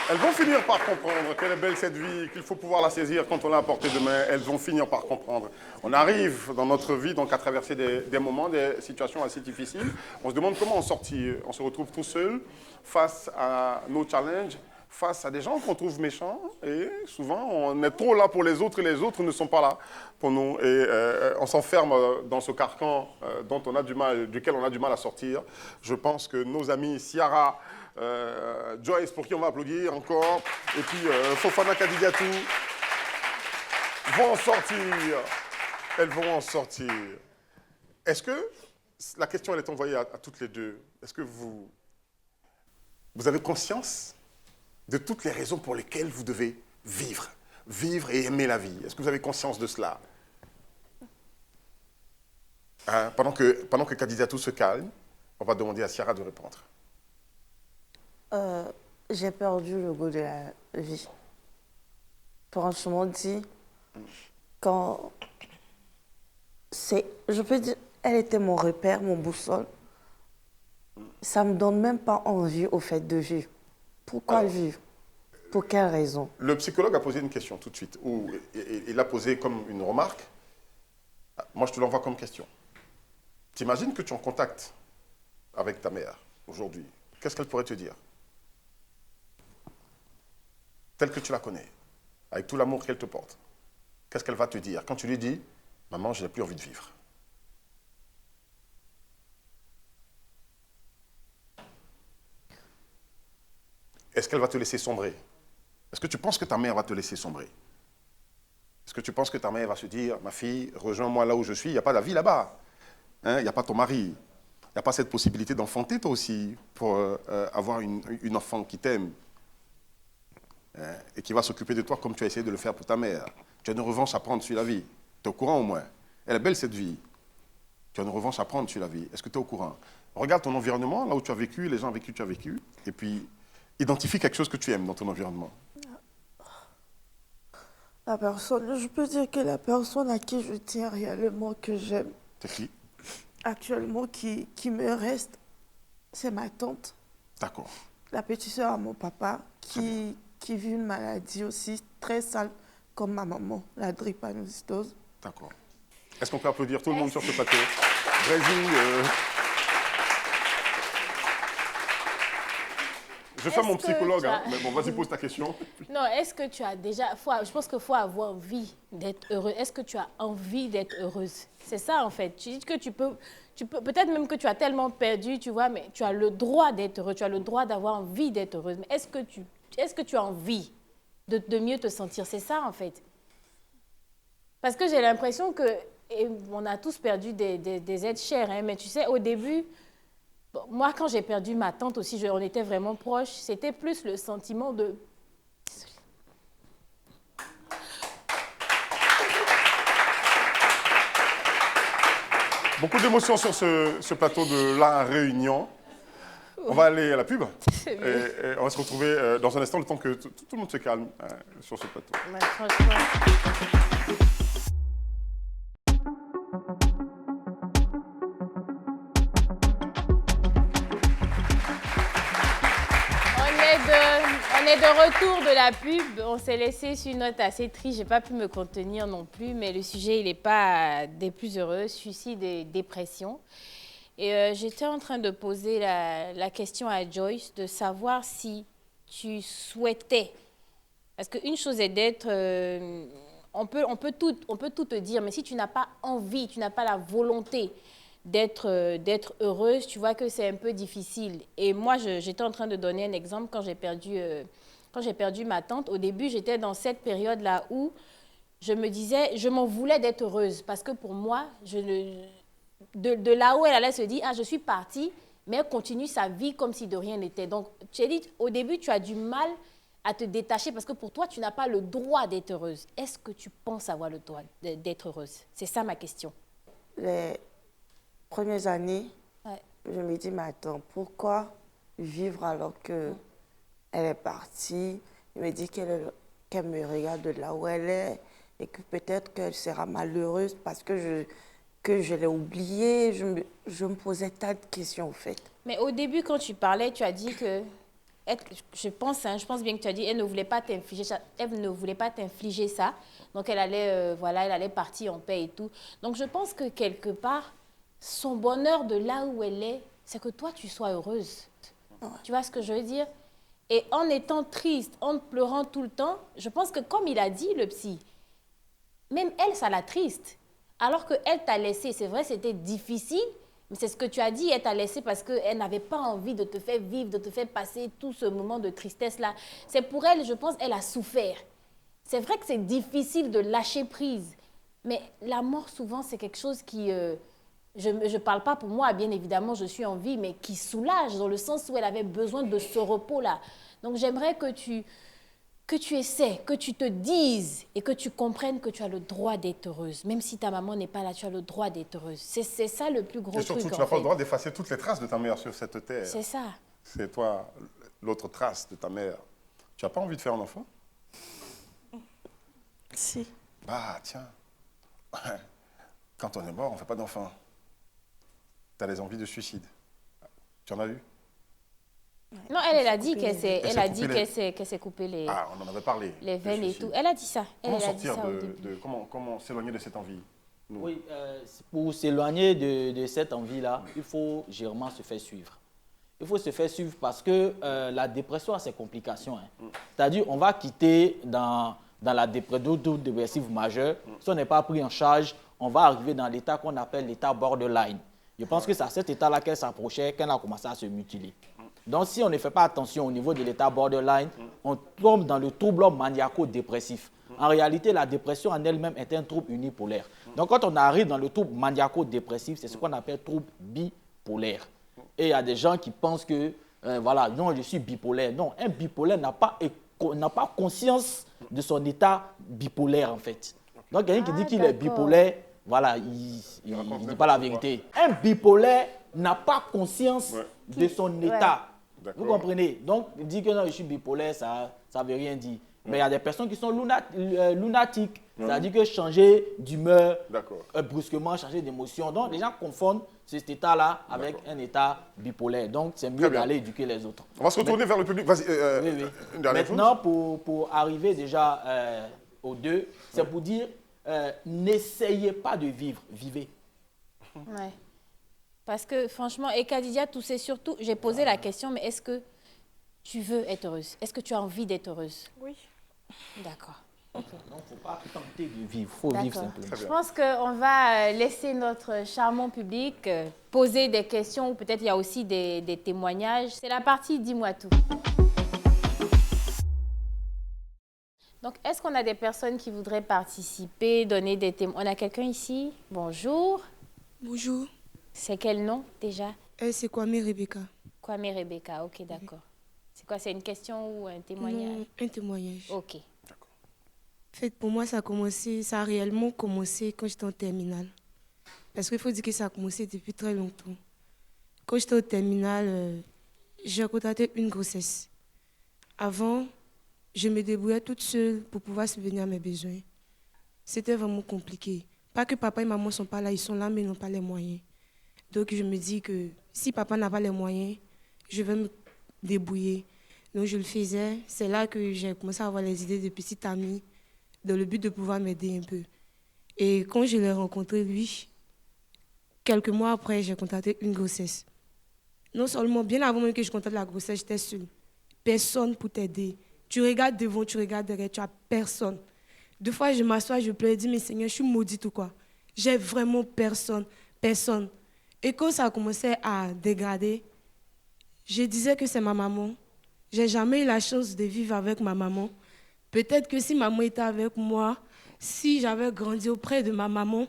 A: Elles vont finir par comprendre qu'elle est belle cette vie, qu'il faut pouvoir la saisir quand on l'a apportée de main. Elles vont finir par comprendre. On arrive dans notre vie donc à traverser des moments, des situations assez difficiles. On se demande comment en sortir. On se retrouve tout seul face à nos challenges, face à des gens qu'on trouve méchants. Et souvent, on est trop là pour les autres et les autres ne sont pas là pour nous. Et on s'enferme dans ce carcan duquel on a du mal à sortir. Je pense que nos amis Ciara, Joyce, pour qui on va applaudir encore, et puis Fofana Kady Diatou, vont en sortir. Elles vont en sortir. Est-ce que, la question elle est envoyée à toutes les deux, est-ce que vous avez conscience de toutes les raisons pour lesquelles vous devez vivre et aimer la vie? Est-ce que vous avez conscience de cela? Hein, pendant que Kady Diatou se calme, on va demander à Ciara de répondre.
D: J'ai perdu le goût de la vie. Franchement dit, je peux dire, elle était mon repère, mon boussole. Ça ne me donne même pas envie au fait de vivre. Pourquoi vivre? Pour quelle raison?
A: Le psychologue a posé une question tout de suite, ou il a posé comme une remarque. Moi, je te l'envoie comme question. T'imagines que tu es en contact avec ta mère aujourd'hui. Qu'est-ce qu'elle pourrait te dire? Telle que tu la connais, avec tout l'amour qu'elle te porte. Qu'est-ce qu'elle va te dire quand tu lui dis « Maman, je n'ai plus envie de vivre ». est-ce qu'elle va te laisser sombrer? Est-ce que tu penses que ta mère va te laisser sombrer? Est-ce que tu penses que ta mère va se dire, ma fille, rejoins-moi là où je suis, il n'y a pas la vie là-bas, hein? Il n'y a pas ton mari, il n'y a pas cette possibilité d'enfanter toi aussi pour avoir une enfant qui t'aime, hein, et qui va s'occuper de toi comme tu as essayé de le faire pour ta mère. Tu as une revanche à prendre sur la vie. Tu es au courant au moins? Elle est belle cette vie. Tu as une revanche à prendre sur la vie. Est-ce que tu es au courant? Regarde ton environnement, là où tu as vécu, les gens avec qui tu as vécu, et puis identifie quelque chose que tu aimes dans ton environnement.
D: La personne, je peux dire que la personne à qui je tiens réellement, que j'aime,
A: C'est qui?
D: actuellement, qui me reste, c'est ma tante.
A: D'accord.
D: La petite sœur à mon papa, qui vit une maladie aussi très sale, comme ma maman, la drépanocytose.
A: D'accord. Est-ce qu'on peut applaudir tout le monde sur ce plateau? Brésil. Je fais mon psychologue, hein, mais bon, vas-y, pose ta question.
B: Non, est-ce que tu as déjà... je pense qu'il faut avoir envie d'être heureux. Est-ce que tu as envie d'être heureuse? C'est ça, en fait. Tu dis que tu peux peut-être même que tu as tellement perdu, tu vois, mais tu as le droit d'être heureux. Tu as le droit d'avoir envie d'être heureuse. Mais est-ce que tu as envie de mieux te sentir? C'est ça, en fait. Parce que j'ai l'impression que... Et on a tous perdu des êtres chers, hein, mais tu sais, au début... Moi, quand j'ai perdu ma tante aussi, on était vraiment proches. C'était plus le sentiment de...
A: Beaucoup d'émotions sur ce plateau de La Réunion. On va aller à la pub. Et on va se retrouver dans un instant, le temps que tout le monde se calme sur ce plateau.
B: Ouais, franchement... On est de retour de la pub. On s'est laissé sur une note assez triste. Je n'ai pas pu me contenir non plus, mais le sujet, il n'est pas des plus heureux. Suicide et dépression. Et j'étais en train de poser la question à Joyce de savoir si tu souhaitais. Parce qu'une chose est d'être... on peut tout te dire, mais si tu n'as pas envie, tu n'as pas la volonté d'être heureuse, tu vois que c'est un peu difficile. Et moi, j'étais en train de donner un exemple quand j'ai perdu ma tante. Au début, j'étais dans cette période-là où je me disais, je m'en voulais d'être heureuse. Parce que pour moi, de là où elle allait se dire, ah, je suis partie, mais elle continue sa vie comme si de rien n'était. Donc, tu as dit, au début, tu as du mal à te détacher parce que pour toi, tu n'as pas le droit d'être heureuse. Est-ce que tu penses avoir le droit d'être heureuse? C'est ça ma question.
D: Les premières années,
B: Ouais.
D: je me dis, mais attends, pourquoi vivre alors qu'elle est partie? Je me dis qu'elle me regarde de là où elle est et que peut-être qu'elle sera malheureuse parce que je l'ai oubliée. Je me posais tas de questions, en fait.
B: Mais au début, quand tu parlais, tu as dit que... je pense bien que tu as dit elle ne voulait pas t'infliger ça. Elle ne voulait pas t'infliger ça. Donc, elle allait partir en paix et tout. Donc, je pense que quelque part, son bonheur de là où elle est, c'est que toi, tu sois heureuse. Ouais. Tu vois ce que je veux dire? Et en étant triste, en pleurant tout le temps, je pense que comme il a dit, le psy, même elle, ça la triste. Alors qu'elle t'a laissé, c'est vrai, c'était difficile, mais c'est ce que tu as dit, elle t'a laissé parce qu'elle n'avait pas envie de te faire vivre, de te faire passer tout ce moment de tristesse-là. C'est pour elle, je pense, elle a souffert. C'est vrai que c'est difficile de lâcher prise, mais la mort, souvent, c'est quelque chose qui... je ne parle pas pour moi, bien évidemment, je suis en vie, mais qui soulage dans le sens où elle avait besoin de ce repos-là. Donc, j'aimerais que tu essaies, que tu te dises et que tu comprennes que tu as le droit d'être heureuse. Même si ta maman n'est pas là, tu as le droit d'être heureuse. C'est ça le plus gros truc.
A: Et surtout, tu n'as pas le droit d'effacer toutes les traces de ta mère sur cette terre.
B: C'est ça.
A: C'est toi, l'autre trace de ta mère. Tu n'as pas envie de faire un enfant?
D: Si.
A: Bah, tiens. Quand on est mort, on ne fait pas d'enfant. Tu as des envies de suicide. Tu en as eu?
B: Non, elle a dit qu'elle s'est coupé les...
A: Ah, on en avait parlé.
B: Les veines et tout. Elle a dit ça.
A: Comment sortir comment s'éloigner de cette envie?
C: Oui, pour s'éloigner de cette envie-là, il faut généralement se faire suivre. Il faut se faire suivre parce que la dépression a ses complications. Hein. C'est-à-dire, on va quitter dans la dépression dépressive majeure. Si on n'est pas pris en charge, on va arriver dans l'état qu'on appelle l'état borderline. Je pense que c'est à cet état-là qu'elle s'approchait, qu'elle a commencé à se mutiler. Donc, si on ne fait pas attention au niveau de l'état borderline, on tombe dans le trouble maniaco-dépressif. En réalité, la dépression en elle-même est un trouble unipolaire. Donc, quand on arrive dans le trouble maniaco-dépressif, c'est ce qu'on appelle trouble bipolaire. Et il y a des gens qui pensent que, voilà, non, je suis bipolaire. Non, un bipolaire n'a pas conscience de son état bipolaire, en fait. Donc, quelqu'un qui dit qu'il est bipolaire, voilà, il ne dit pas la vérité. Un bipolaire n'a pas conscience de son état. Vous comprenez? Donc, il dit que non, je suis bipolaire, ça ne veut rien dire. Mais il y a des personnes qui sont lunatiques, c'est-à-dire que changer d'humeur brusquement, changer d'émotion. Donc, les gens confondent cet état-là avec un état bipolaire. Donc, c'est mieux d'aller éduquer les autres.
A: On va se retourner vers le public. Vas-y,
C: une dernière Maintenant, pour arriver déjà aux deux, c'est pour dire, n'essayez pas de vivre, vivez.
B: Ouais. Parce que franchement, et Khadija, tout c'est surtout, j'ai posé la question, mais est-ce que tu veux être heureuse? Est-ce que tu as envie d'être heureuse?
E: Oui.
B: D'accord.
C: Donc, il ne faut pas tenter de vivre, il faut vivre simplement.
B: Je pense qu'on va laisser notre charmant public poser des questions, ou peut-être il y a aussi des témoignages. C'est la partie Dis-moi tout. Donc, est-ce qu'on a des personnes qui voudraient participer, donner des témoignages? On a quelqu'un ici? Bonjour.
F: Bonjour.
B: C'est quel nom déjà?
F: C'est Kwame Rebecca.
B: Kwame Rebecca, ok, d'accord. C'est quoi, c'est une question ou un témoignage?
F: Non, un témoignage.
B: Ok.
F: En fait, pour moi, ça a réellement commencé quand j'étais en terminale. Parce qu'il faut dire que ça a commencé depuis très longtemps. Quand j'étais au terminal, j'ai constaté une grossesse. Avant, je me débrouillais toute seule pour pouvoir subvenir à mes besoins. C'était vraiment compliqué. Pas que papa et maman ne sont pas là, ils sont là, mais ils n'ont pas les moyens. Donc, je me dis que si papa n'a pas les moyens, je vais me débrouiller. Donc, je le faisais. C'est là que j'ai commencé à avoir les idées de petite amie, dans le but de pouvoir m'aider un peu. Et quand je l'ai rencontré, lui, quelques mois après, j'ai constaté une grossesse. Non seulement, bien avant même que je constate la grossesse, j'étais seule. Personne pour t'aider. Tu regardes devant, tu regardes derrière, tu n'as personne. Deux fois, je m'assois, je pleure, je dis, mais Seigneur, je suis maudite ou quoi? J'ai vraiment personne. Et quand ça a commencé à dégrader, je disais que c'est ma maman. Je n'ai jamais eu la chance de vivre avec ma maman. Peut-être que si maman était avec moi, si j'avais grandi auprès de ma maman,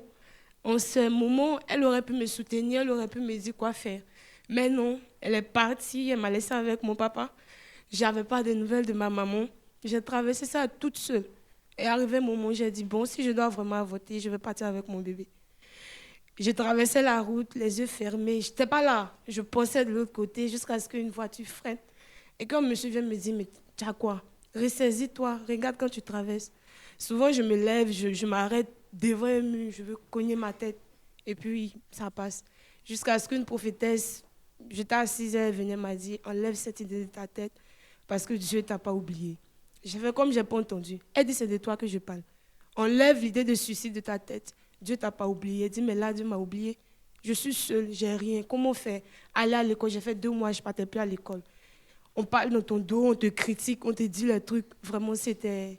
F: en ce moment, elle aurait pu me soutenir, elle aurait pu me dire quoi faire. Mais non, elle est partie, elle m'a laissée avec mon papa. Je n'avais pas de nouvelles de ma maman. J'ai traversé ça toute seule. Et arrivé un moment, j'ai dit, bon, si je dois vraiment avorter, je vais partir avec mon bébé. J'ai traversé la route, les yeux fermés. Je n'étais pas là. Je pensais de l'autre côté jusqu'à ce qu'une voiture freine. Et quand monsieur vient me dire, mais tu as quoi? Ressaisis-toi, regarde quand tu traverses. Souvent, je me lève, je m'arrête devant un mur, je veux cogner ma tête. Et puis, ça passe. Jusqu'à ce qu'une prophétesse, j'étais assise, elle venait m'a dit, enlève cette idée de ta tête parce que Dieu ne t'a pas oublié. J'ai fait comme je n'ai pas entendu. Elle dit, c'est de toi que je parle. Enlève l'idée de suicide de ta tête. Dieu ne t'a pas oublié. Elle dit, mais là, Dieu m'a oublié. Je suis seule, j'ai rien. Comment faire? Aller à l'école, j'ai fait 2 mois, je ne partais plus à l'école. On parle dans ton dos, on te critique, on te dit les trucs. Vraiment, c'était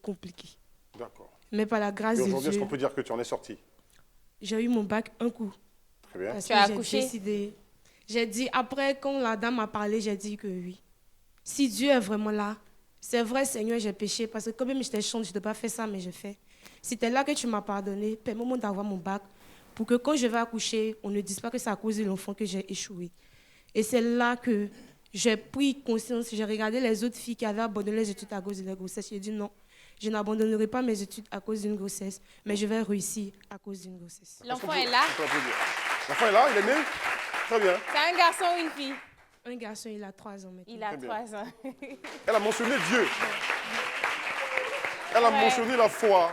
F: compliqué.
A: D'accord.
F: Mais par la grâce de Dieu...
A: Aujourd'hui, est-ce qu'on peut dire que tu en es sortie?
F: J'ai eu mon bac un coup.
A: Très bien.
F: Parce
B: tu
F: que
B: as
F: j'ai
B: accouché?
F: décidé. J'ai dit, après, quand la dame m'a parlé, j'ai dit que oui. Si Dieu est vraiment là, c'est vrai, Seigneur, j'ai péché. Parce que quand même, j'étais chiante, je ne devais pas faire ça, mais j'ai fait. Si tu es là que tu m'as pardonné, permets-moi d'avoir mon bac pour que quand je vais accoucher, on ne dise pas que c'est à cause de l'enfant que j'ai échoué. Et c'est là que j'ai pris conscience, j'ai regardé les autres filles qui avaient abandonné les études à cause de leur grossesse. J'ai dit non, je n'abandonnerai pas mes études à cause d'une grossesse, mais je vais réussir à cause d'une grossesse.
B: L'enfant est là?
A: L'enfant est là, il est né? Très bien.
B: C'est un garçon ou une fille?
F: Un garçon, il a 3 ans maintenant.
B: Il a 3 ans.
A: Elle a mentionné Dieu. Elle a mentionné la foi.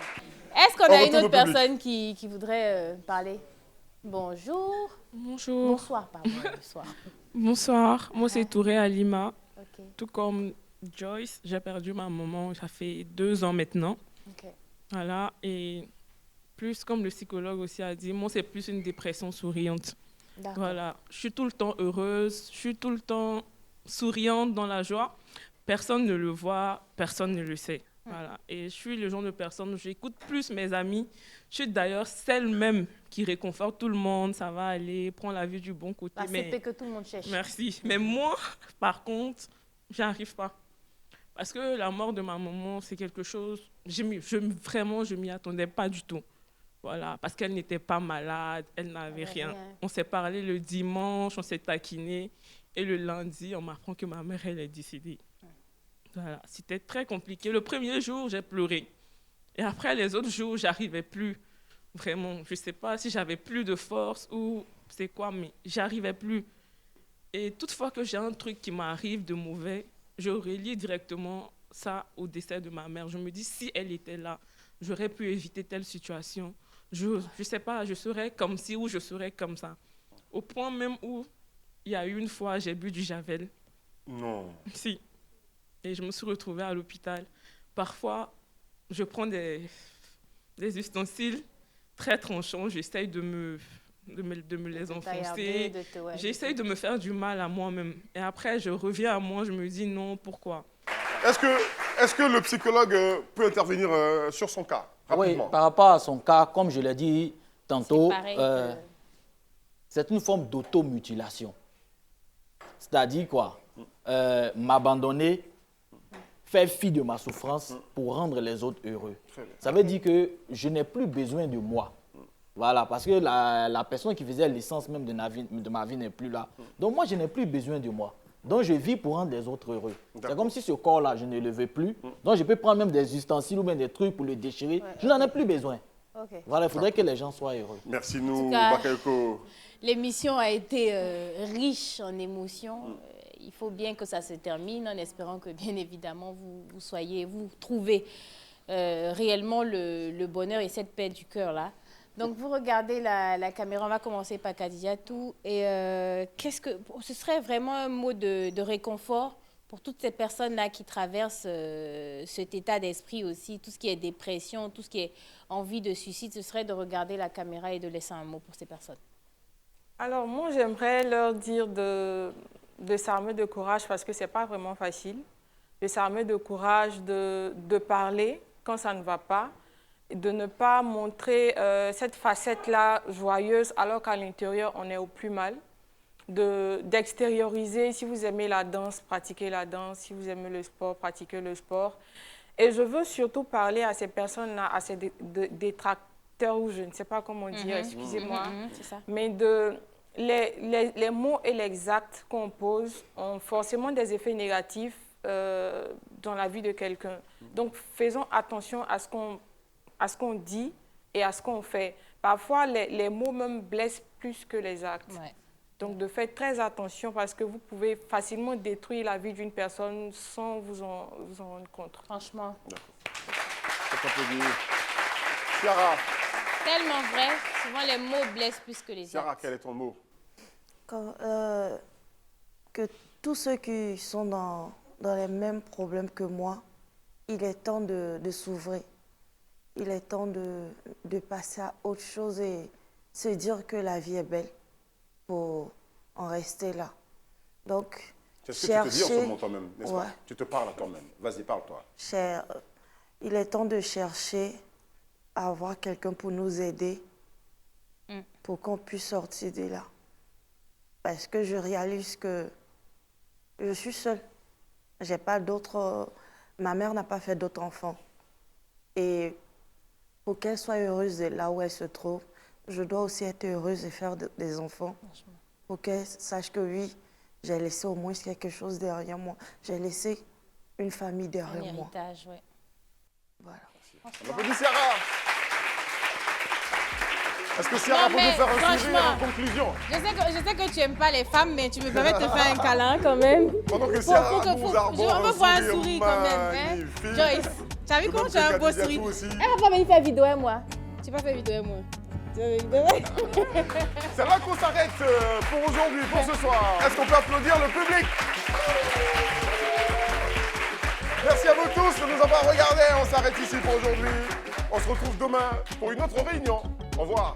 B: Est-ce qu'on
A: On
B: a une
A: retourne
B: autre
A: au public.
B: personne qui voudrait parler? Bonjour.
G: Bonjour.
B: Bonsoir, pardon. Bonsoir.
G: Bonsoir. Moi, c'est Touré Alima.
B: Ok.
G: Tout comme Joyce, j'ai perdu ma maman, ça fait 2 ans maintenant.
B: Ok.
G: Voilà. Et plus, comme le psychologue aussi a dit, moi, c'est plus une dépression souriante.
B: D'accord.
G: Voilà. Je suis tout le temps heureuse, je suis tout le temps souriante dans la joie. Personne ne le voit, personne ne le sait. Voilà. Et je suis le genre de personne où j'écoute plus mes amis. Je suis d'ailleurs celle même qui réconforte tout le monde. Ça va aller, prends la vie du bon côté.
B: La CP que tout le monde cherche.
G: Merci. Mais moi, par contre, j'arrive pas. Parce que la mort de ma maman, c'est quelque chose... Vraiment, je m'y attendais pas du tout. Voilà. Parce qu'elle n'était pas malade, elle n'avait rien. On s'est parlé le dimanche, on s'est taquiné. Et le lundi, on m'apprend que ma mère, elle est décédée. Voilà, c'était très compliqué. Le premier jour, j'ai pleuré. Et après, les autres jours, j'arrivais plus. Vraiment, je ne sais pas si j'avais plus de force ou c'est quoi, mais j'arrivais plus. Et toutefois que j'ai un truc qui m'arrive de mauvais, je relie directement ça au décès de ma mère. Je me dis, si elle était là, j'aurais pu éviter telle situation. Je ne sais pas, je serais comme ci ou je serais comme ça. Au point même où, il y a eu une fois, j'ai bu du Javel.
A: Non.
G: Si. Et je me suis retrouvée à l'hôpital. Parfois, je prends des ustensiles très tranchants, j'essaye de me les enfoncer. J'essaye de me faire du mal à moi-même. Et après, je reviens à moi, je me dis non, pourquoi?
A: Est-ce que le psychologue peut intervenir sur son cas, rapidement?
C: Oui, par rapport à son cas, comme je l'ai dit tantôt, c'est une forme d'automutilation. C'est-à-dire quoi? M'abandonner, faire fi de ma souffrance pour rendre les autres heureux. Ça veut dire que je n'ai plus besoin de moi. Voilà, parce que la personne qui faisait l'essence même de ma vie n'est plus là. Donc moi, je n'ai plus besoin de moi. Donc je vis pour rendre les autres heureux. C'est comme si ce corps-là, je ne le veux plus. Donc je peux prendre même des ustensiles ou même des trucs pour le déchirer. Je n'en ai plus besoin. Voilà, il faudrait que les gens soient heureux.
A: Merci nous, Bakayoko.
B: L'émission a été riche en émotions. Il faut bien que ça se termine en espérant que, bien évidemment, vous trouvez réellement le bonheur et cette paix du cœur-là. Donc, vous regardez la caméra. On va commencer par Kadidiatou. Et ce serait vraiment un mot de réconfort pour toutes ces personnes-là qui traversent cet état d'esprit aussi, tout ce qui est dépression, tout ce qui est envie de suicide. Ce serait de regarder la caméra et de laisser un mot pour ces personnes.
E: Alors, moi, j'aimerais leur dire de s'armer de courage parce que ce n'est pas vraiment facile. De s'armer de courage, de parler quand ça ne va pas, de ne pas montrer cette facette-là joyeuse alors qu'à l'intérieur, on est au plus mal. D'extérioriser, si vous aimez la danse, pratiquez la danse. Si vous aimez le sport, pratiquez le sport. Et je veux surtout parler à ces personnes-là, à ces détracteurs, ou je ne sais pas comment dire, excusez-moi, mais les mots et les actes qu'on pose ont forcément des effets négatifs dans la vie de quelqu'un. Donc, faisons attention à ce qu'on dit et à ce qu'on fait. Parfois, les mots même blessent plus que les actes. Ouais. Donc, de faire très attention parce que vous pouvez facilement détruire la vie d'une personne sans vous en rendre compte.
B: Franchement.
A: Ciara.
B: Tellement vrai. Souvent, les mots blessent plus que les actes.
A: Ciara, quel est ton mot?
D: Que tous ceux qui sont dans les mêmes problèmes que moi, il est temps de s'ouvrir. Il est temps de passer à autre chose et se dire que la vie est belle pour en rester là. Donc,
A: c'est ce que tu te dis en ce moment toi-même, n'est-ce pas? Tu te parles à toi-même. Vas-y, parle-toi.
D: Il est temps de chercher à avoir quelqu'un pour nous aider, pour qu'on puisse sortir de là. Parce que je réalise que je suis seule. J'ai pas d'autres... Ma mère n'a pas fait d'autres enfants. Et pour qu'elle soit heureuse de là où elle se trouve, je dois aussi être heureuse et faire des enfants. Pour qu'elle sache que oui, j'ai laissé au moins quelque chose derrière moi. J'ai laissé une famille derrière moi.
B: Un héritage, oui.
D: Voilà.
A: On applaudit Ciara. Est-ce que Ciara peut nous faire un sourire en conclusion?
B: Je sais que tu n'aimes pas les femmes, mais tu me permets de te faire un câlin quand même.
A: Pendant que Ciara nous arbore
B: on veut voir un sourire quand même. Hein? Joyce, tu as vu comment tu as un beau sourire? Elle va pas venir faire vidéo et moi. Tu vas pas faire vidéo et moi.
A: C'est là qu'on s'arrête pour aujourd'hui, pour ce soir. Est-ce qu'on peut applaudir le public? Merci à vous tous de nous avoir regardés. On s'arrête ici pour aujourd'hui. On se retrouve demain pour une autre réunion. Au revoir.